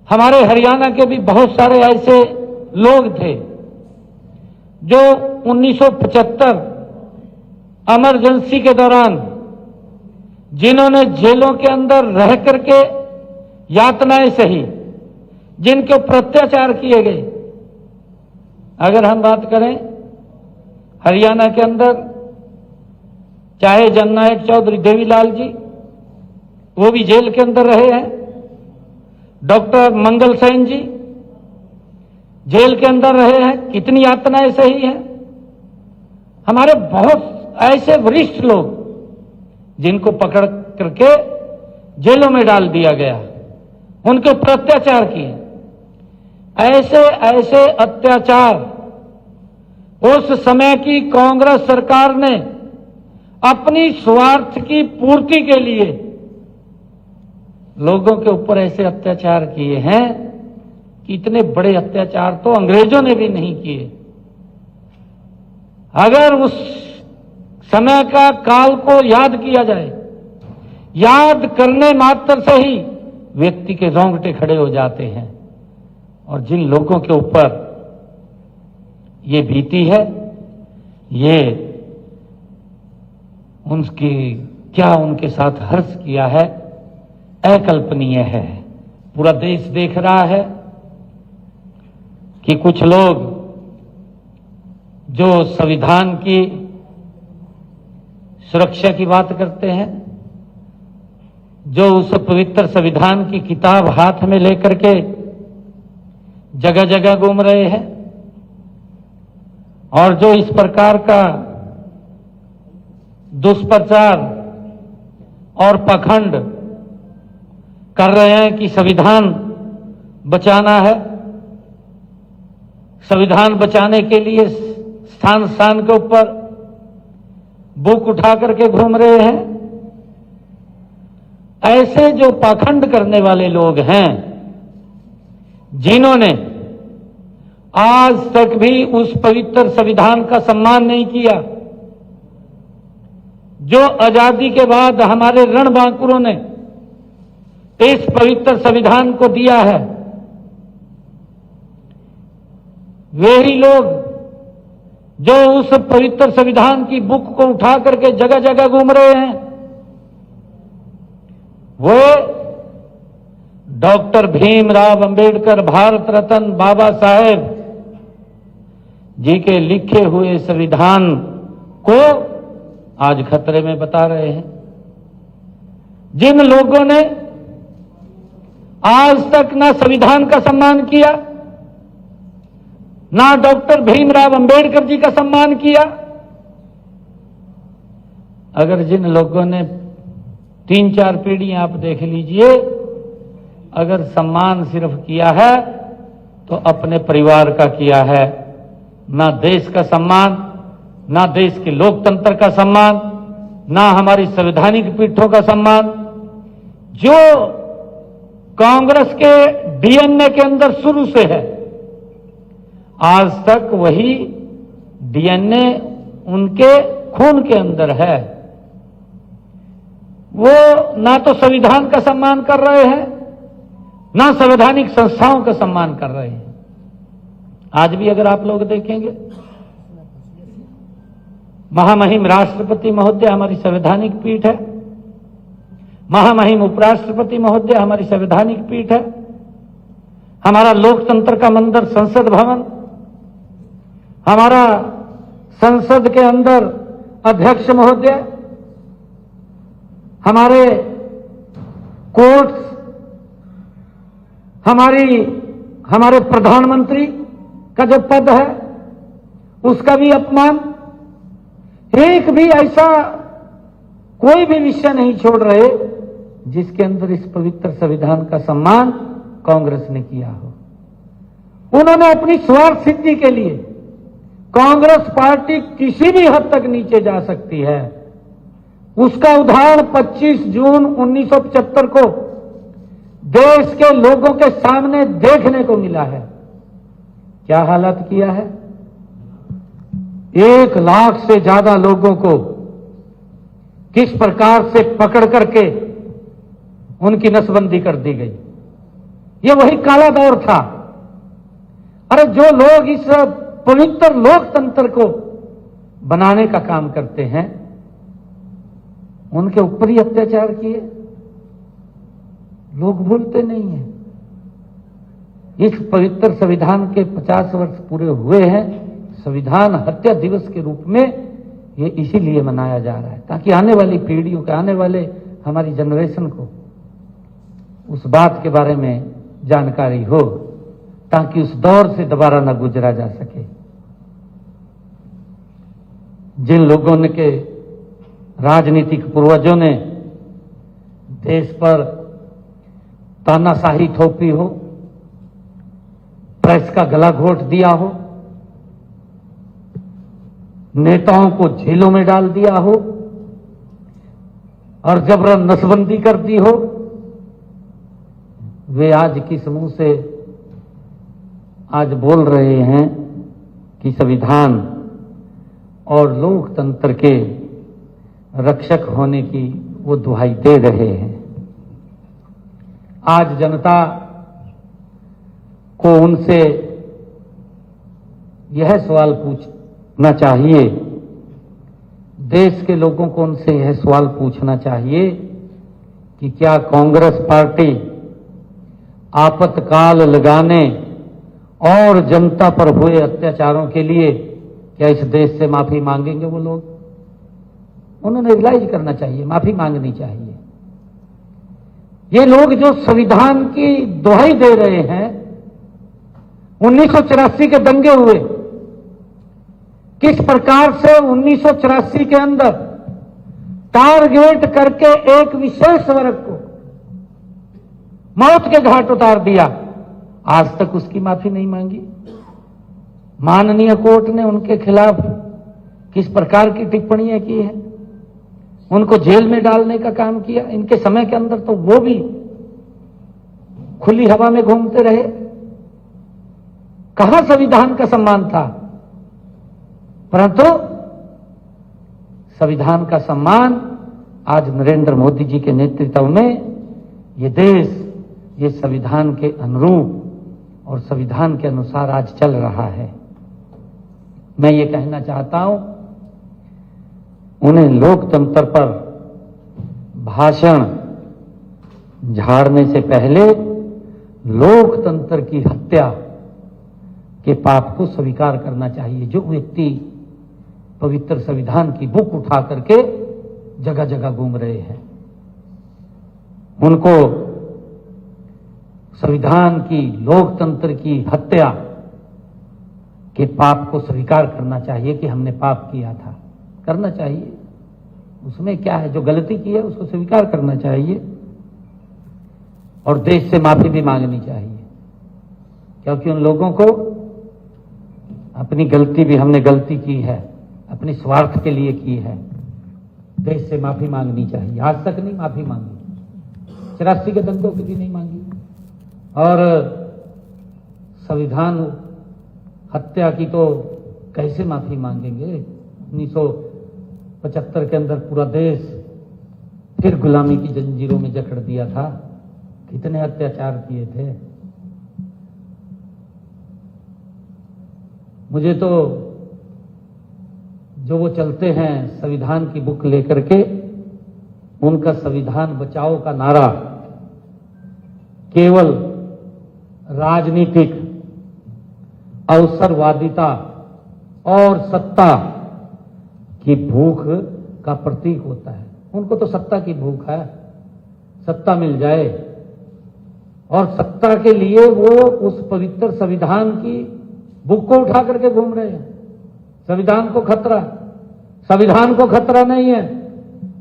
हमारे हरियाणा के भी बहुत सारे ऐसे लोग थे जो 1975 इमरजेंसी के दौरान जिन्होंने जेलों के अंदर रह करके यातनाएं सही, जिनके ऊपर अत्याचार किए गए। अगर हम बात करें हरियाणा के अंदर, चाहे जननायक चौधरी देवीलाल जी, वो भी जेल के अंदर रहे हैं। डॉक्टर मंगल सेन जी जेल के अंदर रहे हैं, कितनी यातनाएं सही हैं। हमारे बहुत ऐसे वरिष्ठ लोग जिनको पकड़ करके जेलों में डाल दिया गया, उनके ऊपर अत्याचार किए। ऐसे ऐसे अत्याचार उस समय की कांग्रेस सरकार ने अपनी स्वार्थ की पूर्ति के लिए लोगों के ऊपर ऐसे अत्याचार किए हैं कि इतने बड़े अत्याचार तो अंग्रेजों ने भी नहीं किए। अगर उस समय का काल को याद किया जाए, याद करने मात्र से ही व्यक्ति के रोंगटे खड़े हो जाते हैं। और जिन लोगों के ऊपर ये बीती है, ये उनकी क्या उनके साथ हर्ष किया है, अकल्पनीय है। पूरा देश देख रहा है कि कुछ लोग जो संविधान की सुरक्षा की बात करते हैं, जो उस पवित्र संविधान की किताब हाथ में लेकर के जगह जगह घूम रहे हैं और जो इस प्रकार का दुष्प्रचार और पाखंड कर रहे हैं कि संविधान बचाना है, संविधान बचाने के लिए स्थान स्थान के ऊपर बुक उठा करके घूम रहे हैं। ऐसे जो पाखंड करने वाले लोग हैं, जिन्होंने आज तक भी उस पवित्र संविधान का सम्मान नहीं किया, जो आजादी के बाद हमारे रणबांकुरों ने इस पवित्र संविधान को दिया है, वे ही लोग जो उस पवित्र संविधान की बुक को उठा करके जगह जगह घूम रहे हैं, वो डॉक्टर भीमराव अंबेडकर, भारत रत्न बाबा साहेब जी के लिखे हुए संविधान को आज खतरे में बता रहे हैं। जिन लोगों ने आज तक ना संविधान का सम्मान किया, ना डॉक्टर भीमराव अंबेडकर जी का सम्मान किया, अगर जिन लोगों ने 3-4 पीढ़ियां आप देख लीजिए, अगर सम्मान सिर्फ किया है तो अपने परिवार का किया है, ना देश का सम्मान, ना देश के लोकतंत्र का सम्मान, ना हमारी संवैधानिक पीठों का सम्मान। जो कांग्रेस के डीएनए के अंदर शुरू से है, आज तक वही डीएनए उनके खून के अंदर है। वो ना तो संविधान का सम्मान कर रहे हैं, ना संवैधानिक संस्थाओं का सम्मान कर रहे हैं। आज भी अगर आप लोग देखेंगे, महामहिम राष्ट्रपति महोदय हमारी संवैधानिक पीठ है, महामहिम उपराष्ट्रपति महोदय हमारी संवैधानिक पीठ है, हमारा लोकतंत्र का मंदिर संसद भवन, हमारा संसद के अंदर अध्यक्ष महोदय, हमारे कोर्ट्स, हमारे प्रधानमंत्री का जो पद है उसका भी अपमान। एक भी ऐसा कोई भी विषय नहीं छोड़ रहे जिसके अंदर इस पवित्र संविधान का सम्मान कांग्रेस ने किया हो। उन्होंने अपनी स्वार्थ सिद्धि के लिए, कांग्रेस पार्टी किसी भी हद तक नीचे जा सकती है, उसका उदाहरण 25 जून 1975 को देश के लोगों के सामने देखने को मिला है। क्या हालत किया है? 1 लाख से ज्यादा लोगों को किस प्रकार से पकड़ करके उनकी नसबंदी कर दी गई। ये वही काला दौर था। अरे जो लोग इस पवित्र लोकतंत्र को बनाने का काम करते हैं, उनके ऊपर ही अत्याचार किए, लोग भूलते नहीं हैं। इस पवित्र संविधान के 50 वर्ष पूरे हुए हैं। संविधान हत्या दिवस के रूप में ये इसीलिए मनाया जा रहा है, ताकि आने वाली पीढ़ियों के, आने वाले हमारी जनरेशन को उस बात के बारे में जानकारी हो, ताकि उस दौर से दोबारा न गुजरा जा सके। जिन लोगों ने के राजनीतिक पूर्वजों ने देश पर तानाशाही थोपी हो, प्रेस का गला घोट दिया हो, नेताओं को जेलों में डाल दिया हो और जबरन नसबंदी कर दी हो, वे आज किस मुंह से आज बोल रहे हैं कि संविधान और लोकतंत्र के रक्षक होने की वो दुहाई दे रहे हैं। आज जनता को उनसे यह सवाल पूछना चाहिए, देश के लोगों को उनसे यह सवाल पूछना चाहिए कि क्या कांग्रेस पार्टी आपातकाल लगाने और जनता पर हुए अत्याचारों के लिए क्या इस देश से माफी मांगेंगे वो लोग? उन्होंने रियलाइज करना चाहिए, माफी मांगनी चाहिए। ये लोग जो संविधान की दुहाई दे रहे हैं, 1984 के दंगे हुए, किस प्रकार से 1984 के अंदर टारगेट करके एक विशेष वर्ग को मौत के घाट उतार दिया, आज तक उसकी माफी नहीं मांगी। माननीय कोर्ट ने उनके खिलाफ किस प्रकार की टिप्पणियां की हैं, उनको जेल में डालने का काम किया। इनके समय के अंदर तो वो भी खुली हवा में घूमते रहे। कहां संविधान का सम्मान था? परंतु संविधान का सम्मान आज नरेंद्र मोदी जी के नेतृत्व में ये देश, ये संविधान के अनुरूप और संविधान के अनुसार आज चल रहा है। मैं ये कहना चाहता हूं, उन्हें लोकतंत्र पर भाषण झाड़ने से पहले लोकतंत्र की हत्या के पाप को स्वीकार करना चाहिए। जो व्यक्ति पवित्र संविधान की बुक उठा करके जगह जगह घूम रहे हैं, उनको संविधान की, लोकतंत्र की हत्या के पाप को स्वीकार करना चाहिए कि हमने पाप किया था। करना चाहिए, उसमें क्या है? जो गलती की है उसको स्वीकार करना चाहिए और देश से माफी भी मांगनी चाहिए, क्योंकि उन लोगों को अपनी गलती भी, हमने गलती की है, अपने स्वार्थ के लिए की है, देश से माफी मांगनी चाहिए। आज तक नहीं माफी मांगी, 84 के दंगों की भी नहीं मांगी, और संविधान हत्या की तो कैसे माफी मांगेंगे? 1975 के अंदर पूरा देश फिर गुलामी की जंजीरों में जकड़ दिया था, कितने अत्याचार किए थे। मुझे तो जो वो चलते हैं संविधान की बुक लेकर के, उनका संविधान बचाओ का नारा केवल राजनीतिक अवसरवादिता और सत्ता की भूख का प्रतीक होता है। उनको तो सत्ता की भूख है, सत्ता मिल जाए, और सत्ता के लिए वो उस पवित्र संविधान की बुक को उठा करके घूम रहे हैं। संविधान को खतरा, संविधान को खतरा नहीं है।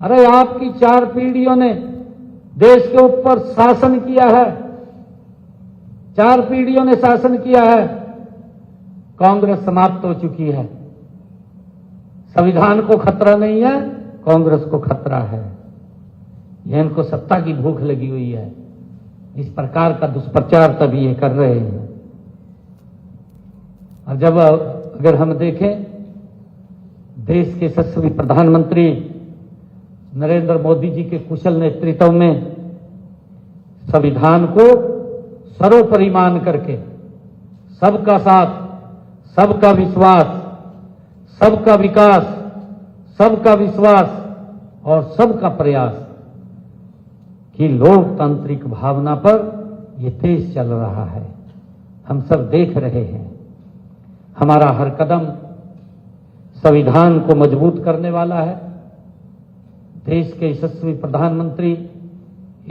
अरे आपकी 4 पीढ़ियों ने देश के ऊपर शासन किया है, 4 पीढ़ियों ने शासन किया है, कांग्रेस समाप्त हो चुकी है। संविधान को खतरा नहीं है, कांग्रेस को खतरा है। यह इनको सत्ता की भूख लगी हुई है, इस प्रकार का दुष्प्रचार तभी ये कर रहे हैं। और जब अगर हम देखें, देश के यशस्वी प्रधानमंत्री नरेंद्र मोदी जी के कुशल नेतृत्व में संविधान को सर्वोपरि मान करके सबका साथ, सबका विश्वास, सबका विकास, सबका विश्वास और सबका प्रयास की लोकतांत्रिक भावना पर यह देश चल रहा है। हम सब देख रहे हैं। हमारा हर कदम संविधान को मजबूत करने वाला है। देश के यशस्वी प्रधानमंत्री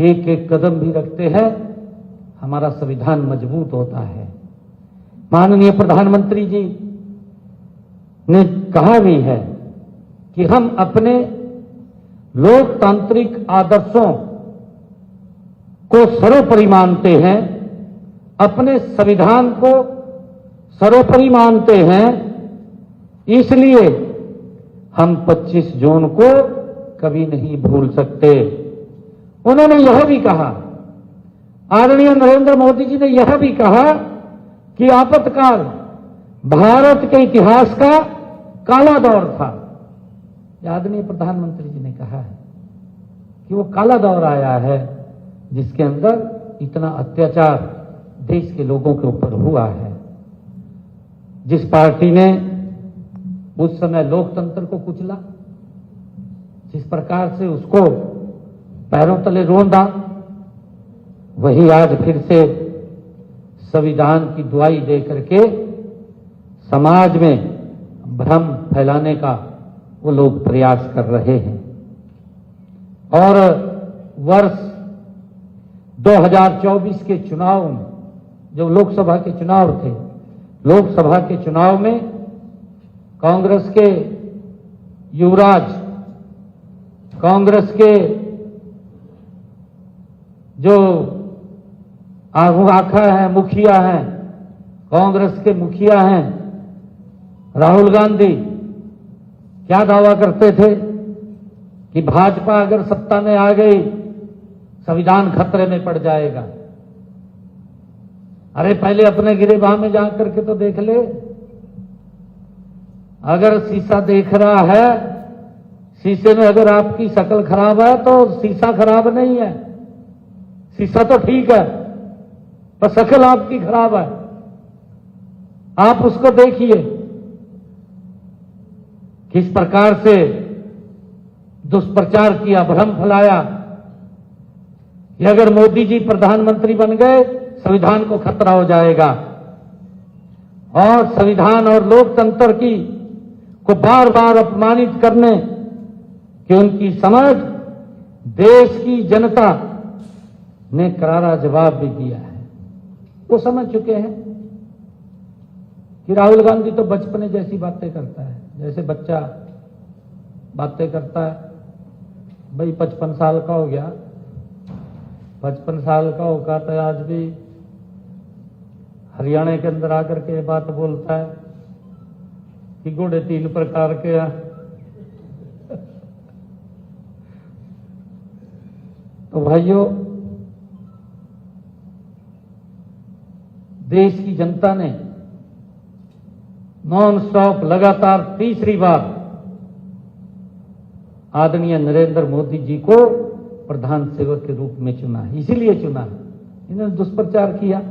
एक एक कदम भी रखते हैं, हमारा संविधान मजबूत होता है। माननीय प्रधानमंत्री जी ने कहा भी है कि हम अपने लोकतांत्रिक आदर्शों को सर्वोपरि मानते हैं, अपने संविधान को सर्वोपरि मानते हैं, इसलिए हम 25 जून को कभी नहीं भूल सकते। उन्होंने यह भी कहा, आदरणीय नरेंद्र मोदी जी ने यह भी कहा कि आपातकाल भारत के इतिहास का काला दौर था। आदरणीय प्रधानमंत्री जी ने कहा है कि वो काला दौर आया है जिसके अंदर इतना अत्याचार देश के लोगों के ऊपर हुआ है। जिस पार्टी ने उस समय लोकतंत्र को कुचला, जिस प्रकार से उसको पैरों तले रौंदा, वही आज फिर से संविधान की दुहाई दे करके समाज में भ्रम फैलाने का वो लोग प्रयास कर रहे हैं। और वर्ष 2024 के चुनाव में, जो लोकसभा के चुनाव थे, लोकसभा के चुनाव में कांग्रेस के युवराज, कांग्रेस के जो आखा है, मुखिया हैं, कांग्रेस के मुखिया हैं राहुल गांधी, क्या दावा करते थे कि भाजपा अगर सत्ता में आ गई संविधान खतरे में पड़ जाएगा। अरे पहले अपने गिरेबान में जा करके तो देख ले। अगर शीशा देख रहा है, शीशे में अगर आपकी शक्ल खराब है तो शीशा खराब नहीं है, शीशा तो ठीक है, पर शक्ल आपकी खराब है। आप उसको देखिए किस प्रकार से दुष्प्रचार किया, भ्रम फैलाया कि अगर मोदी जी प्रधानमंत्री बन गए संविधान को खतरा हो जाएगा। और संविधान और लोकतंत्र की को बार बार अपमानित करने कि उनकी समझ देश की जनता ने करारा जवाब भी दिया है। वो समझ चुके हैं कि राहुल गांधी तो बचपने जैसी बातें करता है, जैसे बच्चा बातें करता है। भाई 55 साल का हो गया, 55 साल का होगा तो आज भी हरियाणा के अंदर आकर के बात बोलता है कि घोड़े 3 प्रकार के हैं। तो भाइयों, देश की जनता ने नॉन स्टॉप लगातार तीसरी बार आदरणीय नरेंद्र मोदी जी को प्रधान सेवक के रूप में चुना है। इसीलिए चुना है, इन्होंने दुष्प्रचार किया।